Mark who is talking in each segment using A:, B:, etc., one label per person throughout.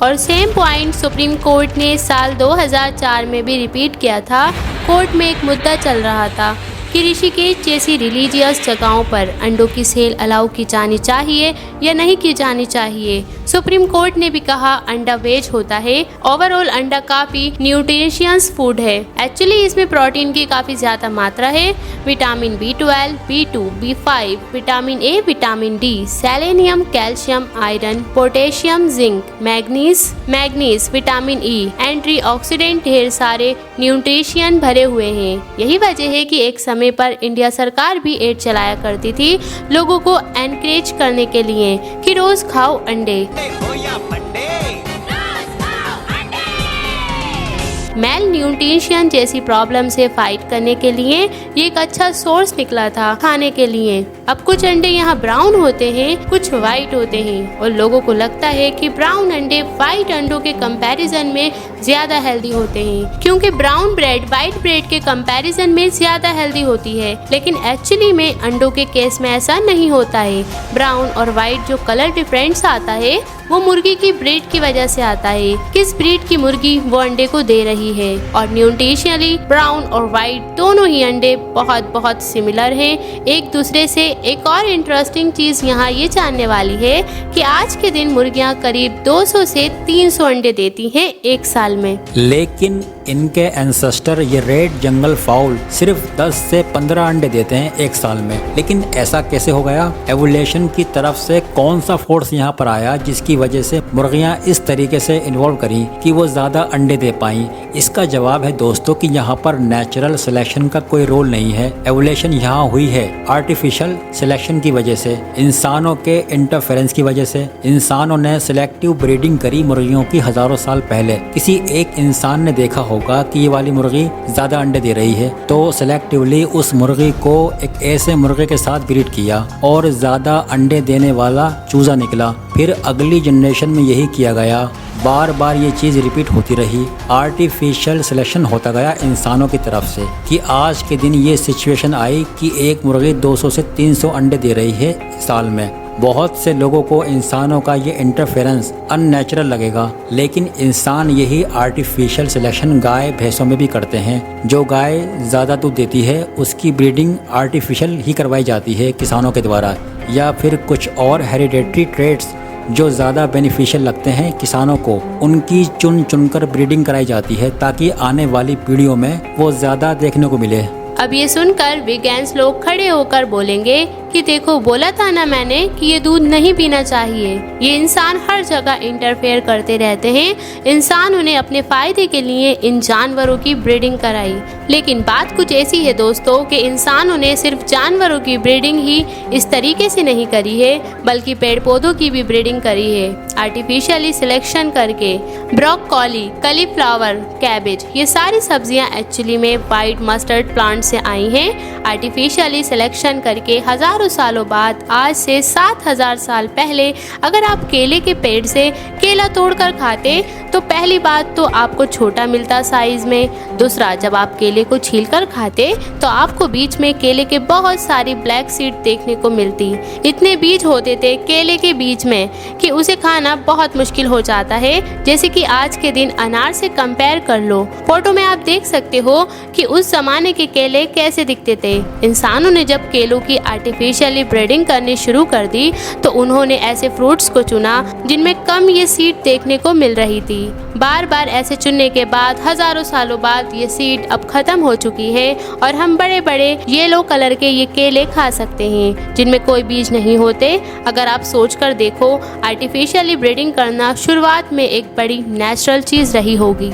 A: और same point supreme court ने साल 2004 में भी रिपीट किया था। कोर्ट में एक मुद्दा चल रहा था कि ऋषिकेश जैसी रिलीजियस जगहों पर अंडों की सेल अलाउ की जानी चाहिए या नहीं की जानी चाहिए। सुप्रीम कोर्ट ने भी कहा अंडा वेज होता है। ओवरऑल अंडा काफी न्यूट्रिशियस फूड है। एक्चुअली इसमें प्रोटीन की काफी ज्यादा मात्रा है। Vitamin B12, B2, B5, vitamin A, vitamin D, selenium, calcium, iron, potassium, zinc, manganese, vitamin E, antioxidant, ढेर सारे न्यूट्रिशन भरे हुए हैं। यही वजह है कि एक समय पर इंडिया सरकार भी एड चलाया करती थी लोगों को एनकरेज करने के लिए कि रोज खाओ अंडे। मेल न्यूट्रिशन जैसी प्रॉब्लम से फाइट करने के लिए ये एक अच्छा सोर्स निकला था खाने के लिए। अब कुछ अंडे यहाँ ब्राउन होते हैं, कुछ वाइट होते हैं और लोगों को लगता है कि ब्राउन अंडे वाइट अंडों के कंपैरिजन में ज्यादा हेल्दी होते हैं, क्योंकि ब्राउन ब्रेड वाइट ब्रेड के कंपैरिजन में ज्यादा हेल्दी होती है। लेकिन एक्चुअली में अंडों के केस में ऐसा नहीं होता है। ब्राउन और वाइट जो कलर डिफरेंस आता है वो मुर्गी की ब्रीड की वजह से आता है, किस ब्रीड की मुर्गी वो अंडे को दे रही है। और न्यूट्रिशनली ब्राउन और वाइट दोनों ही अंडे बहुत बहुत सिमिलर हैं एक दूसरे से। एक और इंटरेस्टिंग चीज यहाँ ये जानने वाली है कि आज के दिन मुर्गियाँ करीब 200 से 300 अंडे देती हैं एक साल में।
B: लेकिन इनके एंसेस्टर ये रेड जंगल फाउल सिर्फ 10 से 15 अंडे देते हैं एक साल में। लेकिन ऐसा कैसे हो गया? एवोल्यूशन की तरफ से कौन सा फोर्स यहाँ पर आया जिसकी वजह से मुर्गियाँ इस तरीके से इन्वॉल्व करी कि वो ज्यादा अंडे दे पाई? इसका जवाब है दोस्तों कि यहाँ पर नेचुरल सिलेक्शन का कोई रोल नहीं है। एवोल्यूशन यहाँ हुई है आर्टिफिशियल सिलेक्शन की वजह से, इंसानों के इंटरफेरेंस की वजह से। इंसानों ने सिलेक्टिव ब्रीडिंग करी मुर्गियों की हजारों साल पहले। किसी एक इंसान ने देखा होगा कि ये वाली मुर्गी ज्यादा अंडे दे रही है, तो सिलेक्टिवली उस मुर्गी को एक ऐसे मुर्गे के साथ ब्रीड किया और ज्यादा अंडे देने वाला चूजा निकला। फिर अगली जनरेशन में यही किया गया। बार बार ये चीज रिपीट होती रही। आर्टिफिशियल सिलेक्शन होता गया इंसानों की तरफ से कि आज के दिन ये सिचुएशन आई कि एक मुर्गी 200 से 300 अंडे दे रही है साल में। बहुत से लोगों को इंसानों का ये इंटरफेरेंस अननेचुरल लगेगा, लेकिन इंसान यही आर्टिफिशियल सिलेक्शन गाय भैंसों में भी करते हैं। जो गाय ज़्यादा दूध देती है उसकी ब्रीडिंग आर्टिफिशियल ही करवाई जाती है किसानों के द्वारा, या फिर कुछ और हेरिडेटरी ट्रेट्स जो ज़्यादा बेनिफिशियल लगते हैं किसानों को, उनकी चुन चुनकर ब्रीडिंग कराई जाती है ताकि आने वाली पीढ़ियों में वो ज़्यादा देखने को मिले।
A: अब ये सुनकर वीगैंस लोग खड़े होकर बोलेंगे कि देखो बोला था ना मैंने कि ये दूध नहीं पीना चाहिए। ये इंसान हर जगह इंटरफेयर करते रहते हैं। इंसान उन्हें अपने फायदे के लिए इन जानवरों की ब्रीडिंग कराई। लेकिन बात कुछ ऐसी है दोस्तों कि इंसानों ने सिर्फ जानवरों की ब्रीडिंग ही इस तरीके से नहीं करी है, बल्कि पेड़ पौधों की भी ब्रीडिंग करी है आर्टिफिशियली सिलेक्शन करके। ब्रोकोली, कलीफ्लावर, कैबेज, ये सारी सब्जियां एक्चुअली में वाइट मस्टर्ड प्लांट से आई हैं आर्टिफिशियली सिलेक्शन करके। हजारों सालों बाद, आज से 7000 साल पहले अगर आप केले के पेड़ से केला तोड़कर खाते तो पहली बात तो आपको छोटा मिलता साइज में। दूसरा, जब आप केले को छीलकर खाते तो आपको बीच में केले के बहुत सारी ब्लैक सीड देखने को मिलती। इतने बीज होते थे केले के बीज में कि उसे खाना बहुत मुश्किल हो जाता है। जैसे कि आज के दिन अनार से कंपेयर कर लो। फोटो में आप देख सकते हो कि उस जमाने के केले कैसे दिखते थे। इंसानों ने जब केलों की आर्टिफिशियली ब्रीडिंग करनी शुरू कर दी तो उन्होंने ऐसे फ्रूट्स को चुना जिनमें कम ये सीड देखने को मिल रही थी। बार बार ऐसे चुनने के बाद हजारों सालों बाद ये सीड अब खत्म हो चुकी है और हम बड़े बड़े येलो कलर के ये केले खा सकते हैं जिनमें कोई बीज नहीं होते। अगर आप सोचकर देखो, आर्टिफिशियली ब्रीडिंग करना शुरुआत में एक बड़ी नेचुरल चीज रही होगी।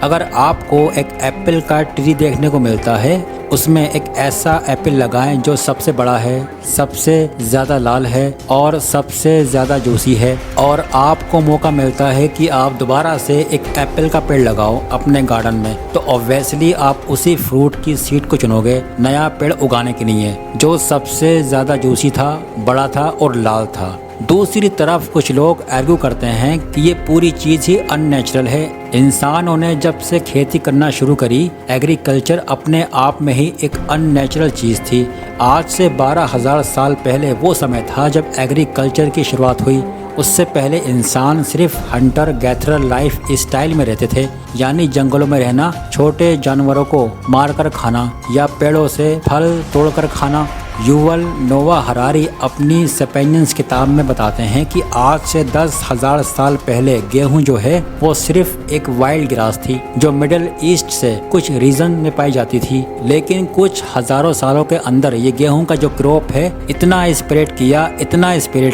B: अगर आपको एक एप्पल का ट्री देखने को मिलता है, उसमें एक ऐसा एप्पल लगाएं जो सबसे बड़ा है, सबसे ज़्यादा लाल है और सबसे ज़्यादा जूसी है, और आपको मौका मिलता है कि आप दोबारा से एक एप्पल का पेड़ लगाओ अपने गार्डन में, तो ऑब्वियसली आप उसी फ्रूट की सीड को चुनोगे नया पेड़ उगाने के लिए जो सबसे ज़्यादा जूसी था, बड़ा था और लाल था। दूसरी तरफ कुछ लोग आर्ग्यू करते हैं कि ये पूरी चीज़ ही अननेचुरल है। इंसानों ने जब से खेती करना शुरू करी, एग्रीकल्चर अपने आप में ही एक अननेचुरल चीज़ थी। आज से 12,000 साल पहले वो समय था जब एग्रीकल्चर की शुरुआत हुई। उससे पहले इंसान सिर्फ हंटर गैथरर लाइफ स्टाइल में रहते थे, यानी जंगलों में रहना, छोटे जानवरों को मारकर खाना या पेड़ों से फल तोड़कर खाना। युवल नोवा हरारी अपनी सेपियंस किताब में बताते हैं कि आज से 10,000 साल पहले गेहूं जो है वो सिर्फ एक वाइल्ड ग्रास थी जो मिडिल ईस्ट से कुछ रीजन में पाई जाती थी, लेकिन कुछ हजारों सालों के अंदर ये गेहूं का जो क्रॉप है इतना स्प्रेड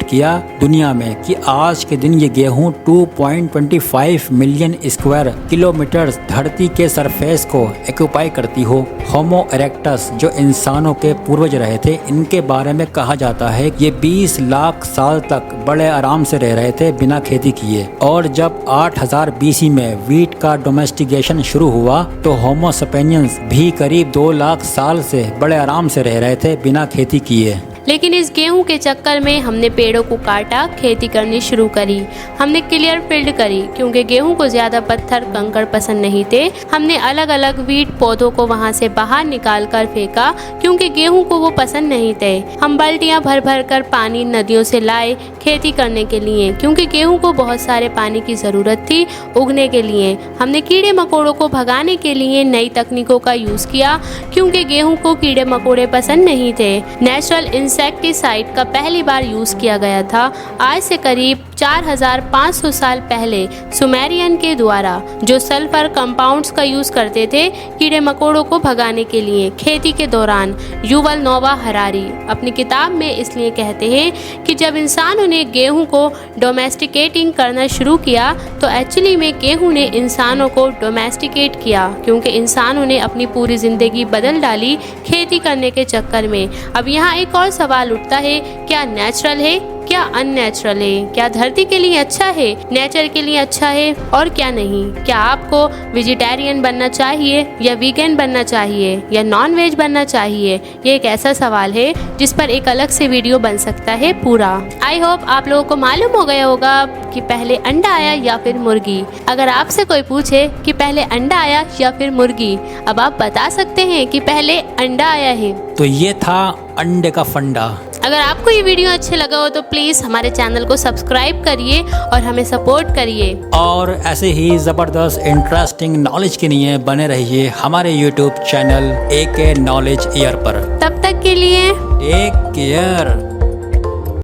B: किया दुनिया में कि आज के दिन ये गेहूं 2.25 मिलियन स्क्वायर किलोमीटर धरती के सरफेस को एक्यूपाई करती हो। होमो इरेक्टस जो इंसानों के पूर्वज रहे थे, इनके बारे में कहा जाता है ये 20 लाख साल तक बड़े आराम से रह रहे थे बिना खेती किए, और जब 8000 BC में वीट का डोमेस्टिकेशन शुरू हुआ तो होमो सेपियंस भी करीब 2 लाख साल से बड़े आराम से रह रहे थे बिना खेती किए।
A: लेकिन इस गेहूं के चक्कर में हमने पेड़ों को काटा, खेती करनी शुरू करी, हमने क्लियर फील्ड करी क्योंकि गेहूं को ज्यादा पत्थर कंकड़ पसंद नहीं थे। हमने अलग अलग वीट पौधों को वहां से बाहर निकाल कर फेंका क्योंकि गेहूं को वो पसंद नहीं थे। हम बाल्टियां भर भर कर पानी नदियों से लाए खेती करने के लिए क्योंकि गेहूं को बहुत सारे पानी की जरूरत थी उगने के लिए। हमने कीड़े मकोड़ों को भगाने के लिए नई तकनीकों का यूज किया क्योंकि गेहूं को कीड़े मकोड़े पसंद नहीं थे। नेचुरल इंसेक्टिसाइड का पहली बार यूज किया गया था आज से करीब 4500 साल पहले सुमेरियन के द्वारा, जो सल्फर कंपाउंड्स का यूज करते थे कीड़े मकोड़ों को भगाने के लिए खेती के दौरान। युवल नोवा हरारी अपनी किताब में इसलिए कहते हैं कि जब इंसानों ने गेहूं को डोमेस्टिकेटिंग करना शुरू किया तो एक्चुअली में गेहूं ने इंसानों को डोमेस्टिकेट किया क्योंकि इंसानों ने अपनी पूरी जिंदगी बदल डाली खेती करने के चक्कर में। अब यहाँ एक और सवाल उठता है, क्या नेचुरल है, क्या अननेचुरल है, क्या धरती के लिए अच्छा है, नेचर के लिए अच्छा है और क्या नहीं? क्या आपको वेजिटेरियन बनना चाहिए या वीगन बनना चाहिए या नॉन वेज बनना चाहिए? ये एक ऐसा सवाल है जिस पर एक अलग से वीडियो बन सकता है पूरा। आई होप आप लोगों को मालूम हो गया होगा कि पहले अंडा आया या फिर मुर्गी। अगर आपसे कोई पूछे कि पहले अंडा आया या फिर मुर्गी, अब आप बता सकते हैं कि पहले अंडा आया है।
B: तो ये था अंडे का फंडा।
A: अगर आपको ये वीडियो अच्छे लगा हो तो प्लीज़ हमारे चैनल को सब्सक्राइब करिए और हमें सपोर्ट करिए, और
B: ऐसे ही ज़बरदस्त इंटरेस्टिंग नॉलेज के लिए बने रहिए हमारे YouTube channel AK knowledge year पर।
A: तब तक के लिए
B: टेक केयर।